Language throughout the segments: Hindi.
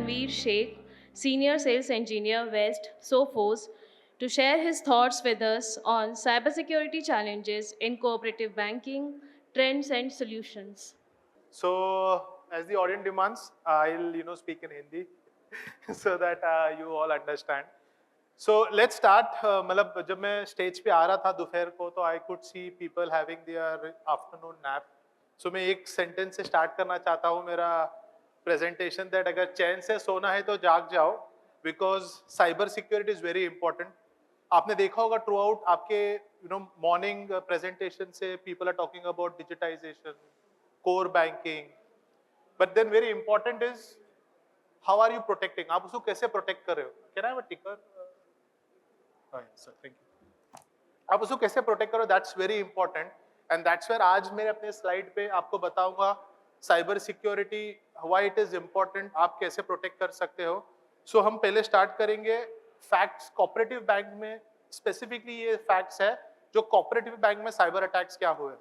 Tanveer Sheikh, Senior Sales Engineer West, Sophos, to share his thoughts with us on cybersecurity challenges in cooperative banking, trends and solutions. So, as the audience demands, I'll speak in Hindi so that you all understand. So let's start. मतलब जब मैं स्टेज पे आ रहा था दोपहर को तो I could see people having their afternoon nap. So मैं एक सेंटेंस से स्टार्ट करना चाहता हूँ मेरा प्रेजेंटेशन दैट अगर चैन से सोना है तो जाग जाओ because cyber security is very important. आपने देखा होगा थ्रू आउट आपके मॉर्निंग प्रेजेंटेशन से people are talking about digitisation, core banking, but then very important is how are you protecting. आप उसको कैसे प्रोटेक्ट कर रहे हो. Can I have a ticker. Sir thank you. आप उसको कैसे प्रोटेक्ट करो that's very important and that's where आज मैं अपने स्लाइड पे आपको बताऊंगा cyber security why it is important, आप कैसे प्रोटेक्ट कर सकते हो. सो हम पहले स्टार्ट करेंगे फैक्ट्स. कोऑपरेटिव बैंक में स्पेसिफिकली ये फैक्ट्स है जो कोऑपरेटिव बैंक में साइबर अटैक्स क्या हुए.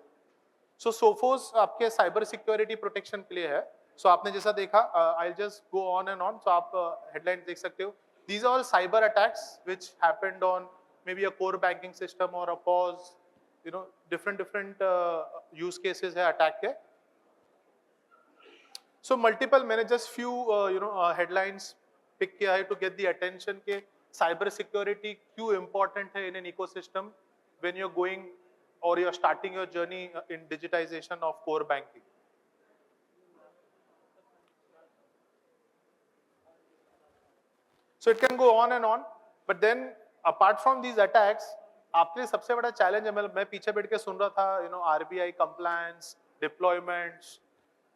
सो सोफोस आपके साइबर सिक्योरिटी प्रोटेक्शन के लिए है. सो आपने जैसा देखा I will just go on and on. So आप हेडलाइन देख सकते हो. These are all cyber attacks which happened on maybe a core banking system or a POS, different use cases है attack के. So multiple मैंने just few headlines pick किया है to get the attention के cyber security क्यों important है in an ecosystem when you're going or you're starting your journey in digitization of core banking. So it can go on, but then apart from these attacks, आपके लिए सबसे बड़ा चैलेंज है. मैं पीछे बैठ के सुन रहा था आरबीआई कंप्लायंस, डिप्लॉयमेंट्स.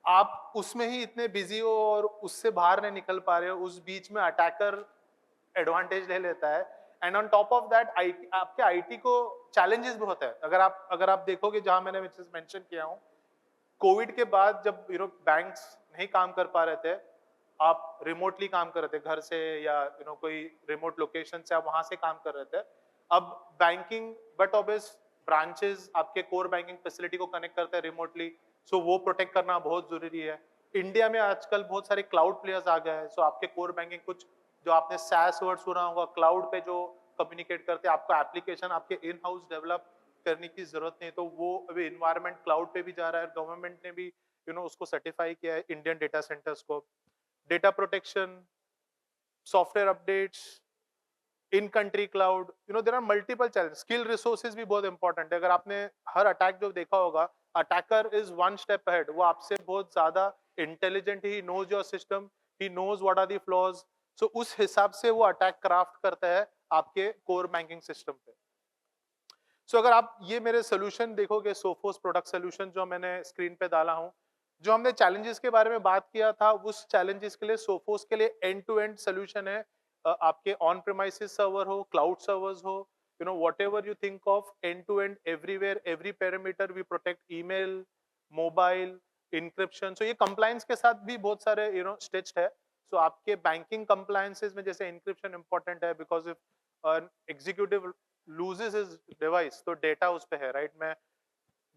आप उसमें ही इतने बिजी हो और उससे बाहर नहीं निकल पा रहे हो. उस बीच में अटैकर एडवांटेज ले लेता है and on top of that आपके आईटी को चैलेंजेस बहुत है. अगर आप देखोगे जहां मैंने मेंशन किया हूं, कोविड के बाद जब बैंक्स नहीं काम कर पा रहे थे, आप रिमोटली काम कर रहे थे घर से या कोई रिमोट लोकेशन से आप वहां से काम कर रहे थे. अब बैंकिंग बट ऑब्वियस ब्रांचेस आपके कोर बैंकिंग फैसिलिटी को कनेक्ट करते हैं रिमोटली. सो वो प्रोटेक्ट करना बहुत जरूरी है. इंडिया में आजकल बहुत सारे क्लाउड प्लेयर्स आ गए हैं. सो आपके कोर बैंकिंग कुछ जो आपने सैस वर्ड सुना होगा, क्लाउड पे जो कम्युनिकेट करते हैं, आपको एप्लीकेशन आपके इन हाउस डेवलप करने की जरूरत नहीं. तो वो अभी इन्वायरमेंट क्लाउड पे भी जा रहा है. गवर्नमेंट ने भी उसको सर्टिफाई किया है इंडियन डेटा सेंटर्स को. Data protection, software updates, in country cloud, there are multiple challenge. Skill resources भी बहुत इंपॉर्टेंट है. अगर आपने हर अटैक जो देखा होगा, attacker is one step ahead. वो आपसे बहुत ज्यादा intelligent. He knows your system, he knows what are the flaws. So उस हिसाब से वो अटैक क्राफ्ट करता है आपके कोर बैंकिंग सिस्टम पे. सो अगर आप ये मेरे सोल्यूशन देखोगे, सोफोस प्रोडक्ट सोल्यूशन जो मैंने स्क्रीन पे डाला हूं, जो हमने चैलेंजेस के बारे में बात किया था, उस चैलेंजेस के लिए सोफोस के लिए एंड टू एंड सोल्यूशन है. आपके ऑन प्रेमाइसिस सर्वर हो, क्लाउड सर्वर्स हो, whatever you think of, end to end everywhere, every parameter we protect. email, mobile, encryption. so ये compliance के साथ भी बहुत सारे stitched है. so आपके बैंकिंग compliances में जैसे encryption important है, because if an executive loses his device तो डेटा उस पे है, राइट. मैं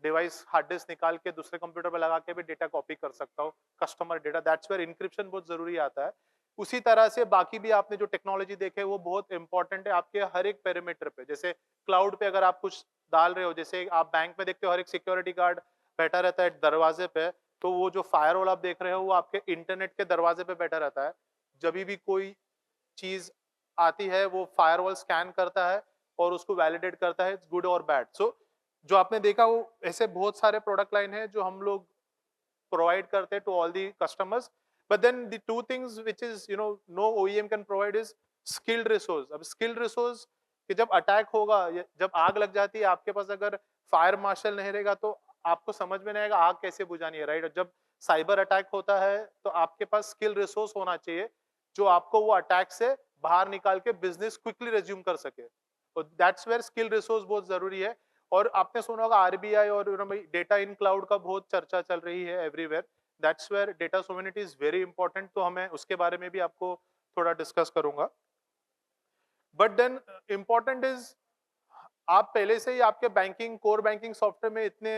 डिवाइस हार्ड डिस्क निकाल के दूसरे कंप्यूटर पे लगा के भी डेटा कॉपी कर सकता हूँ, customer data. That's where encryption बहुत जरूरी आता है. उसी तरह से बाकी भी आपने जो टेक्नोलॉजी देखे वो बहुत इंपॉर्टेंट है आपके हर एक पैरामीटर पे. जैसे क्लाउड पे अगर आप कुछ डाल रहे हो, जैसे आप बैंक में देखते हो हर एक सिक्योरिटी गार्ड बैठा रहता है दरवाजे पे, तो वो जो फायरवॉल आप देख रहे हो वो आपके इंटरनेट के दरवाजे पे बैठा रहता है. जब भी कोई चीज आती है वो फायरवॉल स्कैन करता है और उसको वैलिडेट करता है, इट्स गुड और बैड. सो जो आपने देखा वो ऐसे बहुत सारे प्रोडक्ट लाइन है जो हम लोग प्रोवाइड करते हैं to all the customers. But then the two things which is no OEM can provide is skilled resource. अब स्किल्ड रिसोर्स कि जब अटैक होगा, जब आग लग जाती है आपके पास, अगर फायर मार्शल नहीं रहेगा तो आपको समझ में नहीं आएगा आग कैसे बुझानी है, राइट. जब साइबर अटैक होता है तो आपके पास स्किल रिसोर्स होना चाहिए जो आपको वो अटैक से बाहर निकाल के बिजनेस क्विकली रिज्यूम कर सके. तो दैट्स वेयर स्किल रिसोर्स बहुत जरूरी है. और आपने सुना होगा आरबीआई और डेटा इन क्लाउड का बहुत चर्चा चल रही है everywhere. That's where data sovereignty is very important. तो हमें उसके बारे में भी आपको थोड़ा डिस्कस करूंगा. बट देन इंपॉर्टेंट इज आप पहले से ही आपके बैंकिंग कोर बैंकिंग सॉफ्टवेयर में इतने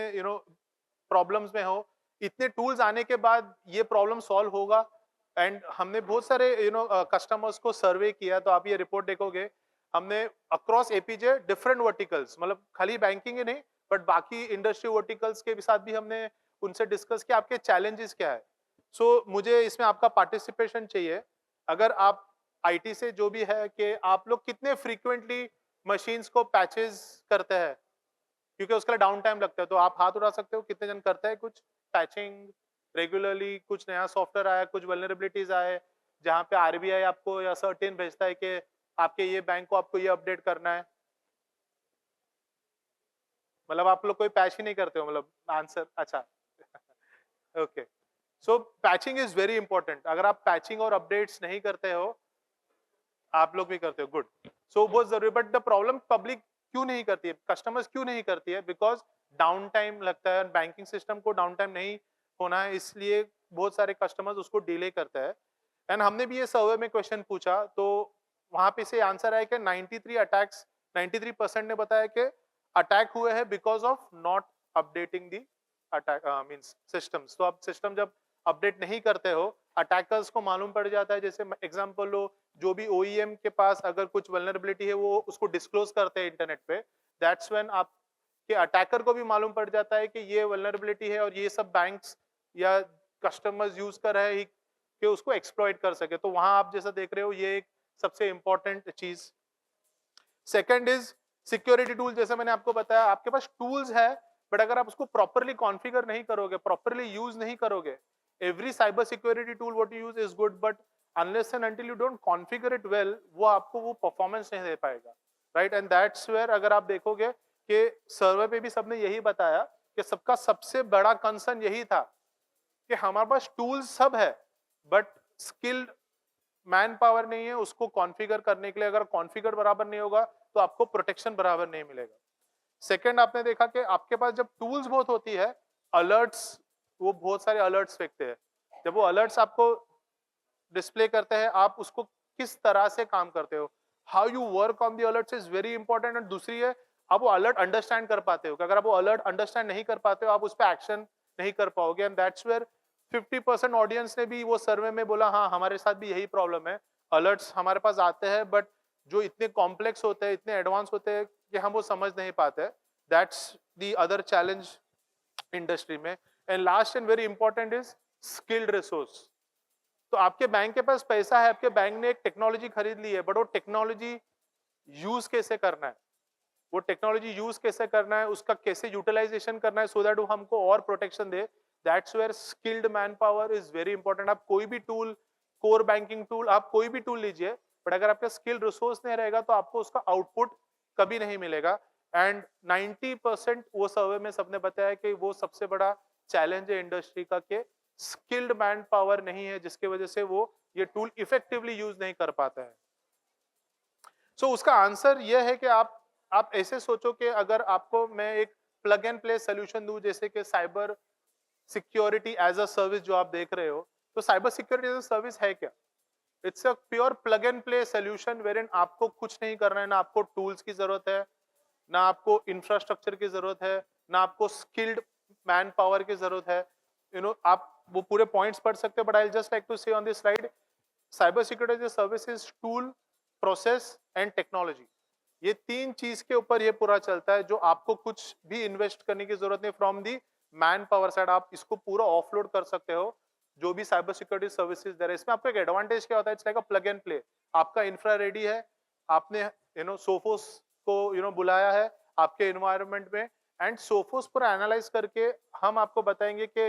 प्रॉब्लम्स में हो, इतने टूल्स आने के बाद ये प्रॉब्लम सॉल्व होगा एंड हमने बहुत सारे कस्टमर्स को सर्वे किया, तो आप ये रिपोर्ट देखोगे, हमने अक्रॉस एपीजे डिफरेंट वर्टिकल्स, मतलब खाली बैंकिंग ही नहीं बट बाकी इंडस्ट्री वर्टिकल्स के साथ भी हमने उनसे डिस्कस किया आपके चैलेंजेस क्या है। सो मुझे इसमें आपका पार्टिसिपेशन चाहिए। अगर आप आईटी से जो भी है कि आप लोग कितने फ्रीक्वेंटली मशीन्स को पैचेस करते हैं, क्योंकि उसके लिए डाउन टाइम लगता है, तो आप हाथ उठा सकते हो कितने जन करते हैं कुछ पैचिंग रेगुलरली, कुछ नया सॉफ्टवेयर आया, कुछ वल्नरेबिलिटीज आए जहाँ पे आरबीआई आपको या सर्टेन भेजता है कि आपके ये बैंक को आपको ये अपडेट करना है। मतलब आप लोग कोई पैच ही नहीं करते हो, मतलब आंसर अच्छा। Okay, so patching is very important. अगर आप पैचिंग और अपडेट्स नहीं करते हो, आप लोग भी करते हो, गुड। सो बहुत जरूरी, बट द प्रॉब्लम पब्लिक क्यों नहीं करती है, कस्टमर्स क्यों नहीं करती है, बिकॉज डाउन टाइम लगता है, बैंकिंग सिस्टम को डाउन टाइम नहीं होना है, इसलिए बहुत सारे कस्टमर्स उसको डिले करते हैं। एंड हमने भी ये सर्वे में क्वेश्चन पूछा, तो वहां पे से आंसर आया कि 93 अटैक्स, 93% ने बताया कि अटैक हुए हैं because of not updating the attack means systems. तो आप सिस्टम जब अपडेट नहीं करते हो, अटैकर्स को मालूम पड़ जाता है। जैसे एग्जांपल लो, जो भी ओईएम के पास अगर कुछ वल्नरेबिलिटी है वो उसको डिस्क्लोज करते हैं इंटरनेट पे, दैट्स व्हेन आप के अटैकर को भी मालूम पड़ जाता है कि ये वल्नरेबिलिटी है और ये सब बैंक्स या कस्टमर्स यूज कर रहे हैं कि उसको एक्सप्लॉइट कर सके। तो वहां आप जैसा देख रहे हो, ये एक सबसे इंपॉर्टेंट चीज। Second is security tool. जैसे मैंने आपको बताया, आपके पास टूल्स है बट अगर आप उसको प्रॉपरली कॉन्फ़िगर नहीं करोगे, प्रॉपरली यूज नहीं करोगे, every cyber security tool what you use is good, but unless and until you don't configure it well, वो आपको वो परफॉर्मेंस नहीं दे पाएगा, राइट। एंड दैट्स वेयर अगर आप देखोगे कि सर्वे पे भी सबने यही बताया कि सबका सबसे बड़ा कंसर्न यही था कि हमारे पास टूल्स सब है बट स्किल्ड मैन पावर नहीं है उसको कॉन्फ़िगर करने के लिए। अगर कॉन्फ़िगर बराबर नहीं होगा तो आपको प्रोटेक्शन बराबर नहीं मिलेगा। सेकंड, आपने देखा कि आपके पास जब टूल्स बहुत होती है, अलर्ट्स, वो बहुत सारे अलर्ट्स फेंकते हैं। जब वो अलर्ट्स आपको डिस्प्ले करते हैं, आप उसको किस तरह से काम करते हो, how you work on the alerts is very important. And दूसरी है, आप वो अलर्ट अंडरस्टैंड कर पाते हो, कि अगर आप वो अलर्ट अंडरस्टैंड नहीं कर पाते हो, आप उस पर एक्शन नहीं कर पाओगे। एंड दैट्स वेयर 50% ऑडियंस ने भी वो सर्वे में बोला, हाँ हमारे साथ भी यही प्रॉब्लम है, अलर्ट्स हमारे पास आते हैं बट जो इतने कॉम्प्लेक्स होते हैं, इतने एडवांस होते हैं कि हम वो समझ नहीं पाते। That's the other challenge industry में। And last and very important is skilled resource. तो आपके बैंक के पास पैसा है, आपके बैंक ने एक टेक्नोलॉजी खरीद ली है, बट वो टेक्नोलॉजी यूज कैसे करना है, वो टेक्नोलॉजी यूज कैसे करना है, उसका कैसे यूटिलाइजेशन करना है सो दैट वो हमको और प्रोटेक्शन दे, that's where skilled manpower is very important. आप कोई भी टूल, कोर बैंकिंग टूल, आप कोई भी टूल लीजिए, बट अगर आपका स्किल्ड रिसोर्स नहीं रहेगा तो आपको उसका आउटपुट कभी नहीं मिलेगा। एंड 90% वो सर्वे में सबने बताया कि वो सबसे बड़ा चैलेंज है इंडस्ट्री का, कि स्किल्ड मैन पावर नहीं है, जिसकी वजह से वो ये टूल इफेक्टिवली यूज नहीं कर पाता है। सो उसका आंसर यह है कि आप ऐसे सोचो कि अगर आपको मैं एक प्लग एंड प्ले सोल्यूशन दूं, जैसे कि cyber security as a service जो आप देख रहे हो, तो cyber security as a service है क्या? It's a pure plug and play solution where आपको कुछ नहीं करना है, ना आपको टूल्स की जरूरत है, ना आपको इंफ्रास्ट्रक्चर की जरूरत है, ना आपको स्किल्ड मैन पावर की जरूरत है। आप वो पूरे पॉइंट्स पढ़ सकते हो, but I just like to say on this slide, cyber security services, tool, process and technology, ये तीन चीज के ऊपर ये पूरा चलता है, जो आपको कुछ भी इन्वेस्ट करने की जरूरत नहीं from the man power side. आप इसको पूरा ऑफलोड कर सकते हो, जो भी साइबर सिक्योरिटी सर्विसेज दे रहे हैं। इसमें आपको एक एडवांटेज क्या होता है, it's like a plug and play. आपका इंफ्रा रेडी है, आपने सोफोस को बुलाया है आपके इन्वायरमेंट में, एंड सोफोस पूरा एनालाइज करके हम आपको बताएंगे कि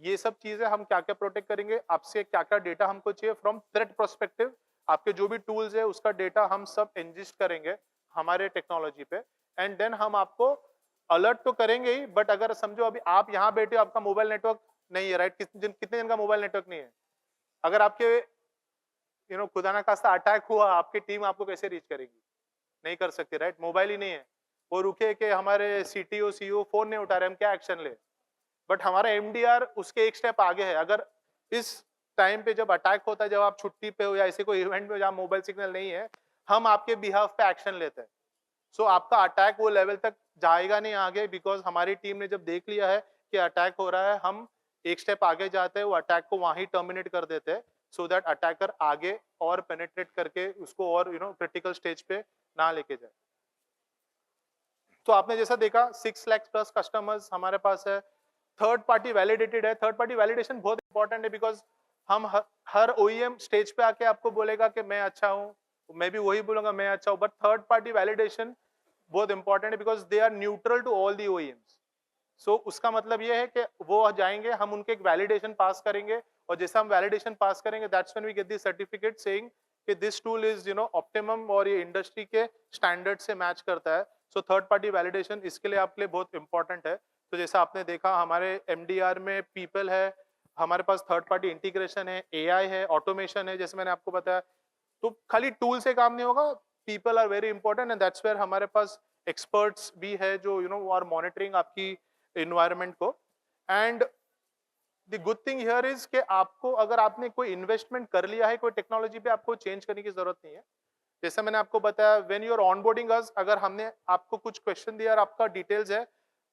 ये सब चीजें हम क्या क्या प्रोटेक्ट करेंगे, आपसे क्या क्या डेटा हमको चाहिए फ्रॉम थ्रेट पर्सपेक्टिव, आपके जो भी टूल्स है उसका डेटा हम सब इंजिस्ट करेंगे हमारे टेक्नोलॉजी पे। एंड देन हम आपको अलर्ट तो करेंगे ही, बट अगर समझो अभी आप यहाँ बैठे हो, आपका मोबाइल नेटवर्क नहीं है, राइट, कितने जन का मोबाइल नेटवर्क नहीं है, अगर आपके खुदा ना खास्ता अटैक हुआ, आपकी टीम आपको कैसे रीच करेगी? नहीं कर सकती, राइट, मोबाइल ही नहीं है। वो रुके कि हमारे सीटीओ सीईओ फोन नहीं उठा रहे, हम क्या एक्शन ले? बट हमारा एमडीआर उसके एक स्टेप आगे है। अगर इस टाइम पे जब अटैक होता है, जब आप छुट्टी पे हो या ऐसे कोई इवेंट में जहाँ मोबाइल सिग्नल नहीं है, हम आपके बिहाफ पे एक्शन लेते हैं। सो आपका अटैक वो लेवल तक जाएगा नहीं आगे, बिकॉज हमारी टीम ने जब देख लिया है कि अटैक हो रहा है, हम एक स्टेप आगे जाते हैं, वो अटैक को वहीं टर्मिनेट कर देते हैं, सो दैट अटैकर आगे और पेनिट्रेट करके उसको और क्रिटिकल स्टेज पे ना लेके जाए। तो आपने जैसा देखा 6 लाख प्लस कस्टमर्स हमारे पास है, थर्ड पार्टी वैलिडेटेड है। थर्ड पार्टी वैलिडेशन बहुत इंपॉर्टेंट है, बिकॉज हम हर ओईएम स्टेज पे आके आपको बोलेगा कि मैं अच्छा हूँ, मैं भी वही बोलूंगा मैं अच्छा हूँ, बट थर्ड पार्टी वैलिडेशन बहुत इंपॉर्टेंट है because they are neutral to all the OEMs. So उसका मतलब ये है कि वो जाएंगे, हम उनके एक वैलिडेशन पास करेंगे, और जैसे हम वैलिडेशन पास करेंगे that's when we get the certificate saying कि दिस टूल इज ऑप्टिमम और ये इंडस्ट्री के स्टैंडर्ड से मैच करता है। सो थर्ड पार्टी वैलिडेशन इसके लिए आपके लिए बहुत इंपॉर्टेंट है। तो जैसा आपने देखा हमारे एमडीआर में पीपल है, हमारे पास थर्ड पार्टी इंटीग्रेशन है, एआई है, ऑटोमेशन है, जैसे मैंने आपको बताया। तो खाली टूल से काम नहीं होगा, people are very important and that's where हमारे पास एक्सपर्ट्स भी है जो वो आर मॉनिटरिंग आपकी इन्वायरमेंट को। And the good thing here is कि आपको अगर आपने कोई इन्वेस्टमेंट कर लिया है कोई टेक्नोलॉजी पे, आपको चेंज करने की जरूरत नहीं है। जैसे मैंने आपको बताया व्हेन यू आर ऑनबोर्डिंग अस, अगर हमने आपको कुछ क्वेश्चन दिया और आपका डिटेल्स है,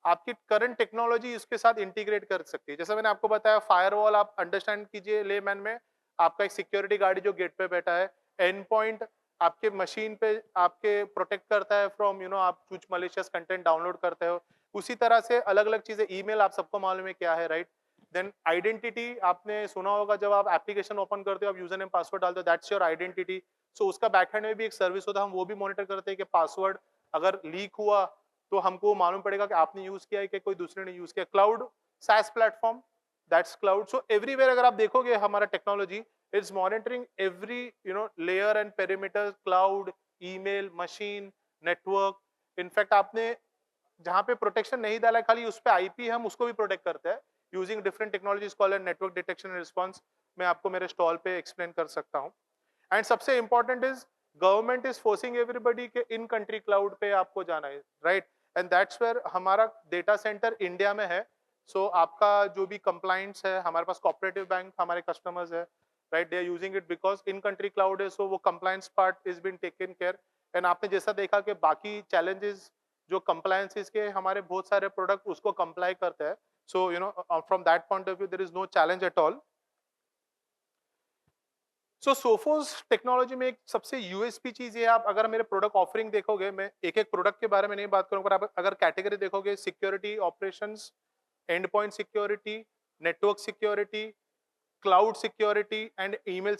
आपकी करंट टेक्नोलॉजी इसके साथ इंटीग्रेट कर सकती है। जैसे मैंने आपको बताया फायरवॉल आप अंडरस्टैंड कीजिए लेमैन में, आपका एक सिक्योरिटी गार्ड जो गेट पे बैठा है, एंड पॉइंट आपके मशीन पे आपके प्रोटेक्ट करता है फ्रॉम आप कुछ मलिशियस कंटेंट डाउनलोड करते हो। उसी तरह से अलग अलग चीजें, ईमेल आप सबको मालूम है क्या है, राइट। देन आइडेंटिटी आपने सुना होगा, जब आप एप्लीकेशन ओपन करते हो आप यूजर नेम पासवर्ड डालते हो, दैट्स योर आइडेंटिटी। सो उसका बैकएंड में भी एक सर्विस होता है, हम वो भी मॉनिटर करते हैं कि पासवर्ड अगर लीक हुआ तो हमको मालूम पड़ेगा कि आपने यूज किया है कि कोई दूसरे ने यूज किया। Cloud SaaS platform, that's cloud. So everywhere अगर आप देखोगे हमारा technology is monitoring every layer and perimeter, cloud, email, machine, network. In fact आपने जहां पे प्रोटेक्शन नहीं डाला है खाली उस पे आईपी, हम उसको भी प्रोटेक्ट करते हैं using different technologies called network detection and response. मैं आपको मेरे स्टॉल पे एक्सप्लेन कर सकता हूं। एंड सबसे important is government is forcing everybody के इन कंट्री क्लाउड पे आपको जाना है, राइट। एंड दैट्स वेयर हमारा डेटा सेंटर इंडिया में है। सो आपका जो भी कंप्लाइंट्स है, हमारे पास कोऑपरेटिव बैंक हमारे कस्टमर्स है, right, they are using it because in country cloud है, सो वो compliance part is been taken care. And आपने जैसा देखा कि बाकी चैलेंजेस जो कंप्लायंसेस के हमारे बहुत सारे प्रोडक्ट उसको कंप्लाई करते हैं। So from that point of view there is no challenge at all. So Sophos technology में एक सबसे यूएसपी चीज है, आप अगर मेरे प्रोडक्ट ऑफरिंग देखोगे, मैं एक एक प्रोडक्ट के बारे में नहीं बात करूंगा, पर आप अगर कैटेगरी देखोगे, security operations, and point security, network security, cloud security and email